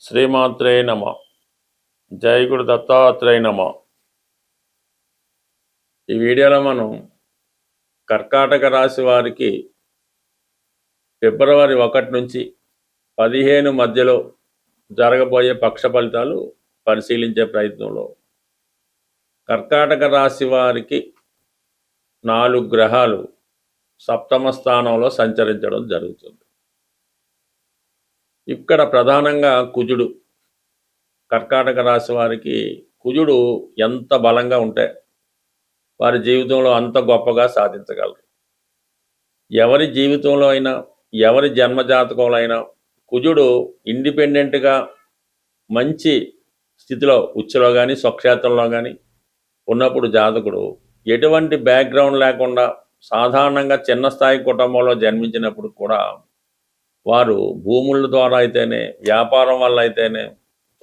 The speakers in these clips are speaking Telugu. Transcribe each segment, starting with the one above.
శ్రీమాత్రే నమ. జై గురు దత్తాత్రేయ నమ. ఈ వీడియోలో మనం కర్కాటక రాశి వారికి ఫిబ్రవరి 1 నుంచి 15 మధ్యలో జరగబోయే పక్ష ఫలితాలు పరిశీలించే ప్రయత్నంలో కర్కాటక రాశి వారికి 4 గ్రహాలు సప్తమ స్థానంలో సంచరించడం జరుగుతుంది. ఇక్కడ ప్రధానంగా కుజుడు, కర్కాటక రాశి వారికి కుజుడు ఎంత బలంగా ఉంటే వారి జీవితంలో అంత గొప్పగా సాధించగలరు. ఎవరి జీవితంలో అయినా, ఎవరి జన్మజాతకంలో అయినా కుజుడు ఇండిపెండెంట్గా మంచి స్థితిలో ఉచ్చులో కానీ స్వక్షేత్రంలో కానీ ఉన్నప్పుడు జాతకుడు ఎటువంటి బ్యాక్గ్రౌండ్ లేకుండా సాధారణంగా చిన్న స్థాయి కుటుంబంలో జన్మించినప్పుడు కూడా వారు భూముల ద్వారా అయితేనే, వ్యాపారం వల్ల అయితేనే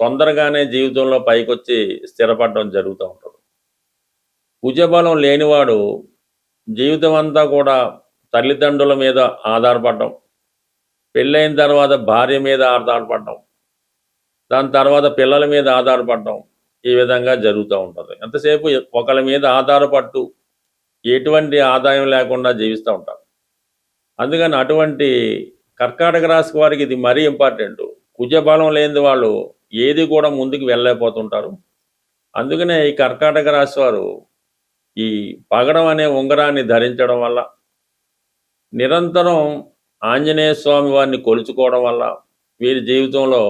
తొందరగానే జీవితంలో పైకొచ్చి స్థిరపడడం జరుగుతూ ఉంటుంది. కుజబలం లేనివాడు జీవితం అంతా కూడా తల్లిదండ్రుల మీద ఆధారపడడం, పెళ్ళైన తర్వాత భార్య మీద ఆధారపడడం, దాని తర్వాత పిల్లల మీద ఆధారపడడం, ఈ విధంగా జరుగుతూ ఉంటుంది. ఎంతసేపు ఒకరి మీద ఆధారపడుతూ ఎటువంటి ఆదాయం లేకుండా జీవిస్తూ ఉంటారు. అందుకని అటువంటి కర్కాటక రాశి వారికి ఇది మరీ ఇంపార్టెంట్. కుజబలం లేని వాళ్ళు ఏది కూడా ముందుకు వెళ్ళలేకపోతుంటారు. అందుకనే ఈ కర్కాటక రాశి వారు ఈ పగడం అనే ఉంగరాన్ని ధరించడం వల్ల, నిరంతరం ఆంజనేయ స్వామి వారిని కొలుచుకోవడం వల్ల వీరి జీవితంలో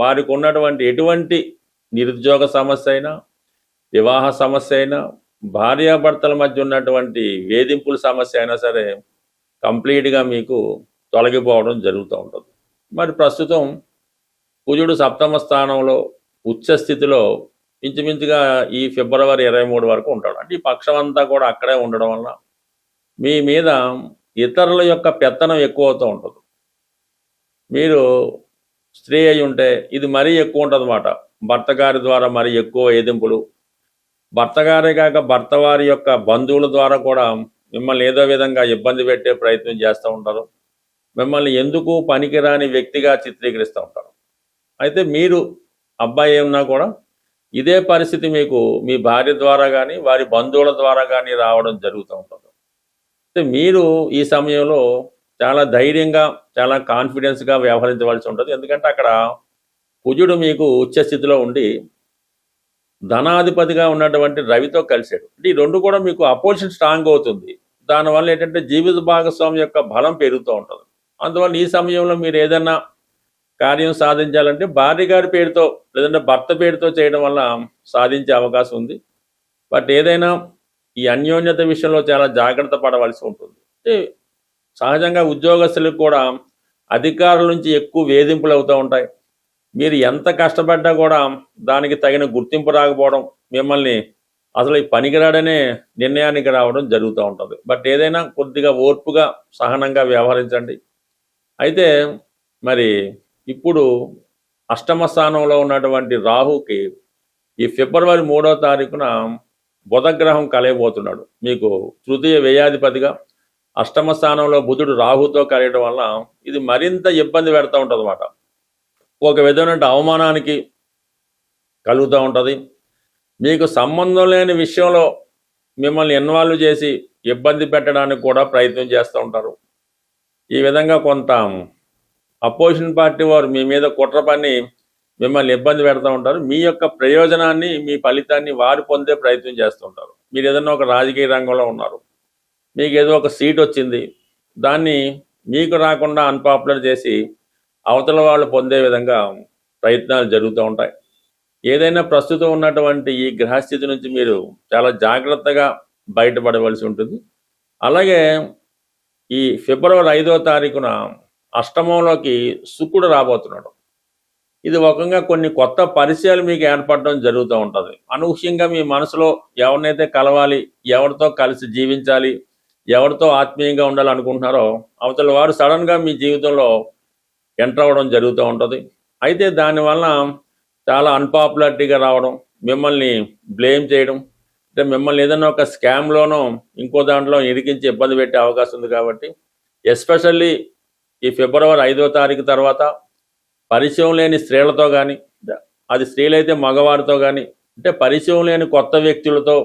వారికి ఉన్నటువంటి ఎటువంటి నిరుద్యోగ సమస్య అయినా, వివాహ సమస్య అయినా, భార్యాభర్తల మధ్య ఉన్నటువంటి వేధింపుల సమస్య అయినా సరే కంప్లీట్గా మీకు తొలగిపోవడం జరుగుతూ ఉంటుంది. మరి ప్రస్తుతం కుజుడు సప్తమ స్థానంలో ఉచ్చ స్థితిలో ఇంచుమించుగా ఈ ఫిబ్రవరి 23 వరకు ఉంటాడు. అంటే ఈ పక్షం అంతా కూడా అక్కడే ఉండడం వల్ల మీ మీద ఇతరుల యొక్క పెత్తనం ఎక్కువ అవుతూ ఉంటుంది. మీరు స్త్రీ అయి ఉంటే ఇది మరీ ఎక్కువ ఉంటుంది అన్నమాట. భర్త గారి ద్వారా మరీ ఎక్కువ వేధింపులు, భర్త గారే కాక భర్త వారి యొక్క బంధువుల ద్వారా కూడా మిమ్మల్ని ఏదో విధంగా ఇబ్బంది పెట్టే ప్రయత్నం చేస్తూ ఉంటారు. మిమ్మల్ని ఎందుకు పనికిరాని వ్యక్తిగా చిత్రీకరిస్తూ ఉంటారు. అయితే మీరు అబ్బాయి ఏమన్నా కూడా ఇదే పరిస్థితి మీకు మీ భార్య ద్వారా కానీ వారి బంధువుల ద్వారా కానీ రావడం జరుగుతూ ఉంటుంది. అయితే మీరు ఈ సమయంలో చాలా ధైర్యంగా, చాలా కాన్ఫిడెన్స్గా వ్యవహరించవలసి ఉంటుంది. ఎందుకంటే అక్కడ కుజుడు మీకు ఉచ్చస్థితిలో ఉండి ధనాధిపతిగా ఉన్నటువంటి రవితో కలిసాడు. అంటే ఈ రెండు కూడా మీకు అపోజిషన్ స్ట్రాంగ్ అవుతుంది. దానివల్ల ఏంటంటే జీవిత భాగస్వామి యొక్క బలం పెరుగుతూ ఉంటుంది. అందువల్ల ఈ సమయంలో మీరు ఏదైనా కార్యం సాధించాలంటే భార్య గారి పేరుతో లేదంటే భర్త పేరుతో చేయడం వల్ల సాధించే అవకాశం ఉంది. బట్ ఏదైనా ఈ అన్యోన్యత విషయంలో చాలా జాగ్రత్త పడవలసి ఉంటుంది. సహజంగా ఉద్యోగస్తులకు కూడా అధికారుల నుంచి ఎక్కువ వేధింపులు అవుతూ ఉంటాయి. మీరు ఎంత కష్టపడ్డా కూడా దానికి తగిన గుర్తింపు రాకపోవడం, మిమ్మల్ని అసలు ఈ పనికిరాడనే నిర్ణయానికి రావడం జరుగుతూ ఉంటుంది. బట్ ఏదైనా కొద్దిగా ఓర్పుగా, సహనంగా వ్యవహరించండి. అయితే మరి ఇప్పుడు అష్టమ స్థానంలో ఉన్నటువంటి రాహుకి ఈ ఫిబ్రవరి 3వ తారీఖున బుధగ్రహం కలయబోతున్నాడు. మీకు తృతీయ వ్యయాధిపతిగా అష్టమ స్థానంలో బుధుడు రాహుతో కలియడం వల్ల ఇది మరింత ఇబ్బంది పెడతా ఉంటుంది అన్నమాట. ఒక విధమైన అవమానానికి కలుగుతూ ఉంటుంది. మీకు సంబంధం లేని విషయంలో మిమ్మల్ని ఇన్వాల్వ్ చేసి ఇబ్బంది పెట్టడానికి కూడా ప్రయత్నం చేస్తూ ఉంటారు. ఈ విధంగా కొంత అపోజిషన్ పార్టీ వారు మీ మీద కుట్ర పని మిమ్మల్ని ఇబ్బంది పెడతా ఉంటారు. మీ యొక్క ప్రయోజనాన్ని, మీ ఫలితాన్ని వారు పొందే ప్రయత్నం చేస్తుంటారు. మీరు ఏదైనా ఒక రాజకీయ రంగంలో ఉన్నారు, మీకు ఏదో ఒక సీట్ వచ్చింది, దాన్ని మీకు రాకుండా అన్పాపులర్ చేసి అవతల వాళ్ళు పొందే విధంగా ప్రయత్నాలు జరుగుతూ ఉంటాయి. ఏదైనా ప్రస్తుతం ఉన్నటువంటి ఈ గ్రహస్థితి నుంచి మీరు చాలా జాగ్రత్తగా బయటపడవలసి ఉంటుంది. అలాగే ఈ ఫిబ్రవరి 5వ తారీఖున అష్టమంలోకి శుక్రుడు రాబోతున్నాడు. ఇది ఒకంగా కొన్ని కొత్త పరిచయాలు మీకు ఏర్పడడం జరుగుతూ ఉంటుంది. అనూహ్యంగా మీ మనసులో ఎవరినైతే కలవాలి, ఎవరితో కలిసి జీవించాలి, ఎవరితో ఆత్మీయంగా ఉండాలనుకుంటున్నారో అవతల వారు సడన్గా మీ జీవితంలో ఎంటర్ అవ్వడం జరుగుతూ ఉంటుంది. అయితే దానివల్ల చాలా అన్పాపులారిటీగా రావడం, మిమ్మల్ని బ్లేమ్ చేయడం, అంటే మిమ్మల్ని ఏదైనా ఒక స్కామ్లోనో ఇంకో దాంట్లో ఇరికించి ఇబ్బంది పెట్టే అవకాశం ఉంది. కాబట్టి ఎస్పెషల్లీ ఈ ఫిబ్రవరి 5వ తారీఖు తర్వాత పరిచయం లేని స్త్రీలతో కానీ, అది స్త్రీలైతే మగవారితో కానీ, అంటే పరిచయం లేని కొత్త వ్యక్తులతో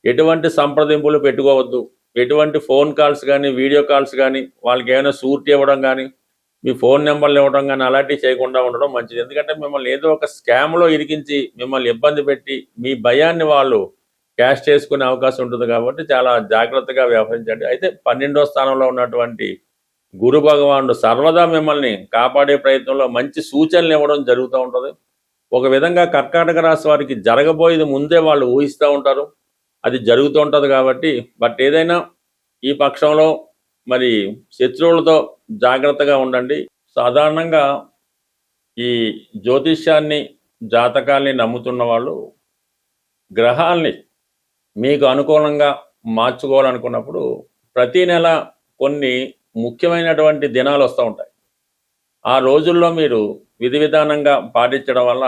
ఎటువంటి సంప్రదింపులు పెట్టుకోవద్దు. ఎటువంటి ఫోన్ కాల్స్ కానీ, వీడియో కాల్స్ కానీ, వాళ్ళకి ఏమైనా సూట్ ఇవ్వడం కానీ, మీ ఫోన్ నెంబర్లు ఇవ్వడం కానీ అలాంటివి చేయకుండా ఉండడం మంచిది. ఎందుకంటే మిమ్మల్ని ఏదో ఒక స్కామ్లో ఇరికించి మిమ్మల్ని ఇబ్బంది పెట్టి మీ భయాన్ని వాళ్ళు క్యాష్ చేసుకునే అవకాశం ఉంటుంది. కాబట్టి చాలా జాగ్రత్తగా వ్యవహరించండి. అయితే 12వ స్థానంలో ఉన్నటువంటి గురు భగవానుడు సర్వదా మిమ్మల్ని కాపాడే ప్రయత్నంలో మంచి సూచనలు ఇవ్వడం జరుగుతూ ఉంటుంది. ఒక విధంగా కర్కాటక రాశి వారికి జరగబోయేది ముందే వాళ్ళు ఊహిస్తూ ఉంటారు, అది జరుగుతూ ఉంటుంది. కాబట్టి బట్ ఏదైనా ఈ పక్షంలో మరి శత్రువులతో జాగ్రత్తగా ఉండండి. సాధారణంగా ఈ జ్యోతిష్యాన్ని, జాతకాల్ని నమ్ముతున్న వాళ్ళు గ్రహాల్ని మీకు అనుకూలంగా మార్చుకోవాలనుకున్నప్పుడు ప్రతి నెల కొన్ని ముఖ్యమైనటువంటి దినాలు వస్తూ ఉంటాయి. ఆ రోజుల్లో మీరు విధి విధానంగా పాటించడం వల్ల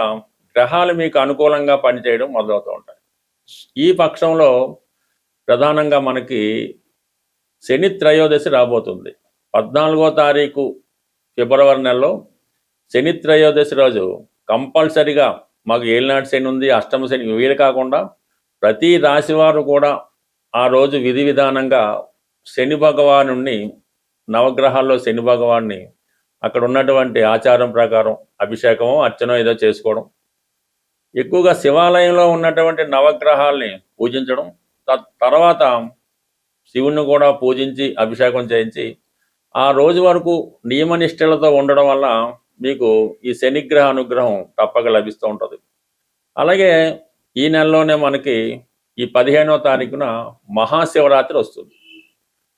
గ్రహాలు మీకు అనుకూలంగా పనిచేయడం మొదలవుతూ ఉంటాయి. ఈ పక్షంలో ప్రధానంగా మనకి శని త్రయోదశి రాబోతుంది. 14వ తారీఖు ఫిబ్రవరి నెలలో శని త్రయోదశి రోజు కంపల్సరిగా మాకు ఏలినాటి శని ఉంది, అష్టమ శని, వీలు కాకుండా ప్రతి రాశివారు కూడా ఆ రోజు విధి విధానంగా శని భగవాను, నవగ్రహాల్లో శని భగవాన్ని అక్కడ ఉన్నటువంటి ఆచారం ప్రకారం అభిషేకమో అర్చనో ఏదో చేసుకోవడం, ఎక్కువగా శివాలయంలో ఉన్నటువంటి నవగ్రహాల్ని పూజించడం, తర్వాత శివుణ్ణి కూడా పూజించి అభిషేకం చేయించి ఆ రోజు వరకు నియమనిష్టలతో ఉండడం వల్ల మీకు ఈ శనిగ్రహ అనుగ్రహం తప్పక లభిస్తూ ఉంటుంది. అలాగే ఈ నెలలోనే మనకి ఈ 15వ తారీఖున మహాశివరాత్రి వస్తుంది.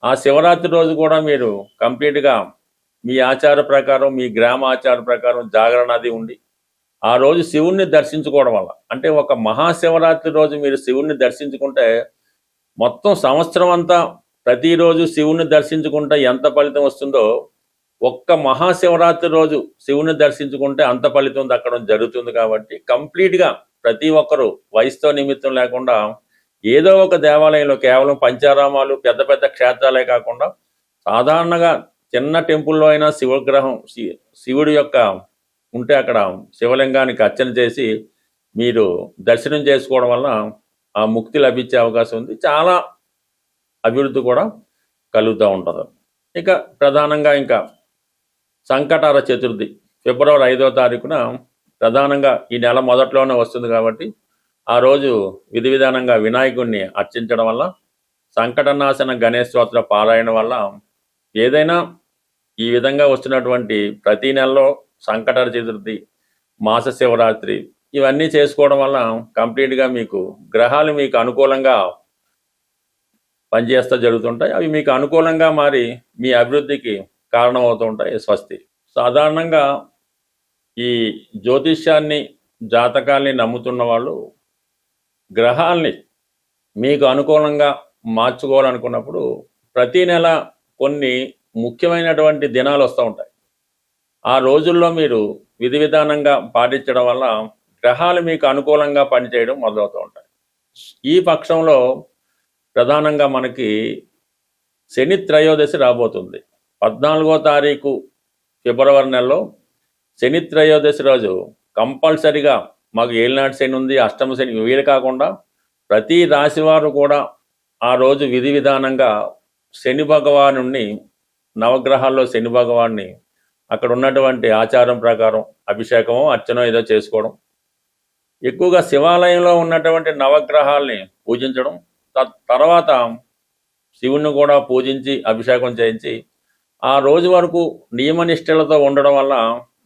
ఆ శివరాత్రి రోజు కూడా మీరు కంప్లీట్గా మీ ఆచార ప్రకారం, మీ గ్రామ ఆచార ప్రకారం జాగరణ అది ఉండి ఆ రోజు శివుణ్ణి దర్శించుకోవడం వల్ల, అంటే ఒక మహాశివరాత్రి రోజు మీరు శివుణ్ణి దర్శించుకుంటే మొత్తం సంవత్సరం అంతా ప్రతిరోజు శివుణ్ణి దర్శించుకుంటే ఎంత ఫలితం వస్తుందో ఒక్క మహాశివరాత్రి రోజు శివుణ్ణి దర్శించుకుంటే అంత ఫలితం దక్కడం జరుగుతుంది. కాబట్టి కంప్లీట్గా ప్రతి ఒక్కరూ వయసుతో నిమిత్తం లేకుండా ఏదో ఒక దేవాలయంలో, కేవలం పంచారామాలు పెద్ద పెద్ద క్షేత్రాలే కాకుండా సాధారణంగా చిన్న టెంపుల్లో అయినా శివగ్రహం, శివుడి యొక్క ఉంటే అక్కడ శివలింగానికి అర్చన చేసి మీరు దర్శనం చేసుకోవడం వల్ల ఆ ముక్తి లభించే అవకాశం ఉంది. చాలా అభివృద్ధి కూడా కలుగుతూ ఉంటుంది. ఇక ప్రధానంగా ఇంకా సంకటార చతుర్థి ఫిబ్రవరి 5వ తారీఖున ప్రధానంగా ఈ నెల మొదట్లోనే వస్తుంది. కాబట్టి ఆ రోజు విధి విధానంగా వినాయకుడిని అర్చించడం వల్ల, సంకటనాశన గణేష్ స్తోత్ర పారాయణ వల్ల, ఏదైనా ఈ విధంగా వస్తున్నటువంటి ప్రతి నెలలో సంకటార చతుర్థి, మాస శివరాత్రి ఇవన్నీ చేసుకోవడం వల్ల కంప్లీట్గా మీకు గ్రహాలు మీకు అనుకూలంగా పనిచేస్తూ జరుగుతుంటాయి. అవి మీకు అనుకూలంగా మారి మీ అభివృద్ధికి కారణమవుతూ ఉంటాయి. స్వస్తి. సాధారణంగా ఈ జ్యోతిష్యాన్ని, జాతకాల్ని నమ్ముతున్న వాళ్ళు గ్రహాల్ని మీకు అనుకూలంగా మార్చుకోవాలనుకున్నప్పుడు ప్రతి నెల కొన్ని ముఖ్యమైనటువంటి దినాలు వస్తూ ఉంటాయి. ఆ రోజుల్లో మీరు విధి విధానంగా పాటించడం వల్ల గ్రహాలు మీకు అనుకూలంగా పనిచేయడం మొదలవుతూ ఉంటాయి. ఈ పక్షంలో ప్రధానంగా మనకి శని త్రయోదశి రాబోతుంది. 14వ తారీఖు ఫిబ్రవరి నెలలో శని త్రయోదశి రోజు కంపల్సరిగా మాకు ఏలినాటి శని ఉంది, అష్టమ శని, వీలు కాకుండా ప్రతి రాశివారు కూడా ఆ రోజు విధి విధానంగా శని భగవాను, నవగ్రహాల్లో శని భగవాన్ని అక్కడ ఉన్నటువంటి ఆచారం ప్రకారం అభిషేకమో అర్చనో ఏదో చేసుకోవడం, ఎక్కువగా శివాలయంలో ఉన్నటువంటి నవగ్రహాల్ని పూజించడం, తర్వాత శివుణ్ణి కూడా పూజించి అభిషేకం చేయించి ఆ రోజు వరకు నియమనిష్టలతో ఉండడం వల్ల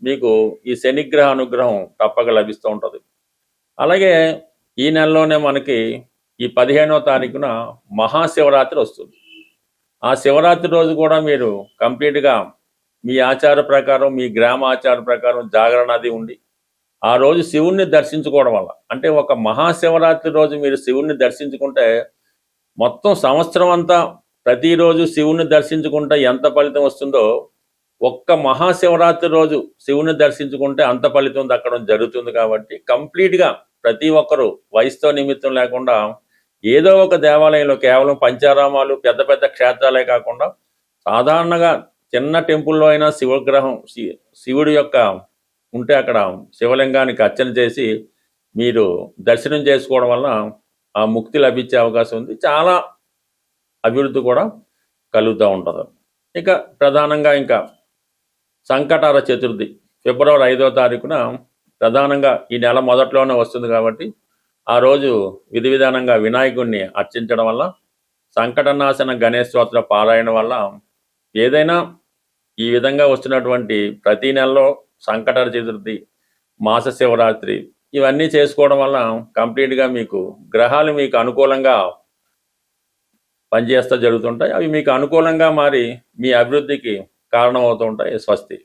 మీకు ఈ శనిగ్రహ అనుగ్రహం తప్పక లభిస్తూ ఉంటుంది. అలాగే ఈ నెలలోనే మనకి ఈ 15వ తారీఖున మహాశివరాత్రి వస్తుంది. ఆ శివరాత్రి రోజు కూడా మీరు కంప్లీట్గా మీ ఆచార ప్రకారం, మీ గ్రామ ఆచార ప్రకారం జాగరణ అది ఉండి ఆ రోజు శివుణ్ణి దర్శించుకోవడం వల్ల, అంటే ఒక మహాశివరాత్రి రోజు మీరు శివుణ్ణి దర్శించుకుంటే మొత్తం సంవత్సరం అంతా ప్రతిరోజు శివుణ్ణి దర్శించుకుంటే ఎంత ఫలితం వస్తుందో ఒక్క మహాశివరాత్రి రోజు శివుని దర్శించుకుంటే అంత ఫలితం దక్కడం జరుగుతుంది. కాబట్టి కంప్లీట్గా ప్రతి ఒక్కరూ వయసుతో నిమిత్తం లేకుండా ఏదో ఒక దేవాలయంలో, కేవలం పంచారామాలు పెద్ద పెద్ద క్షేత్రాలే కాకుండా సాధారణంగా చిన్న టెంపుల్లో అయినా శివగ్రహం, శివుడి యొక్క ఉంటే అక్కడ శివలింగానికి అర్చన చేసి మీరు దర్శనం చేసుకోవడం వల్ల ఆ ముక్తి లభించే అవకాశం ఉంది. చాలా అభివృద్ధి కూడా కలుగుతూ ఉంటుంది. ఇక ప్రధానంగా ఇంకా సంకటార చతుర్థి ఫిబ్రవరి 5వ తారీఖున ప్రధానంగా ఈ నెల మొదట్లోనే వస్తుంది కాబట్టి ఆ రోజు విధి విధానంగా వినాయకుడిని అర్చించడం వల్ల, సంకటనాశన గణేష్ స్తోత్ర పారాయణ వల్ల ఏదైనా ఈ విధంగా వస్తున్నటువంటి ప్రతి నెలలో సంకటార చతుర్థి, మాస శివరాత్రి ఇవన్నీ చేసుకోవడం వల్ల కంప్లీట్గా మీకు గ్రహాలు మీకు అనుకూలంగా పనిచేస్తూ జరుగుతుంటాయి. అవి మీకు అనుకూలంగా మారి మీ అభివృద్ధికి కారణమవుతూ ఉంటాయి. స్వస్తి.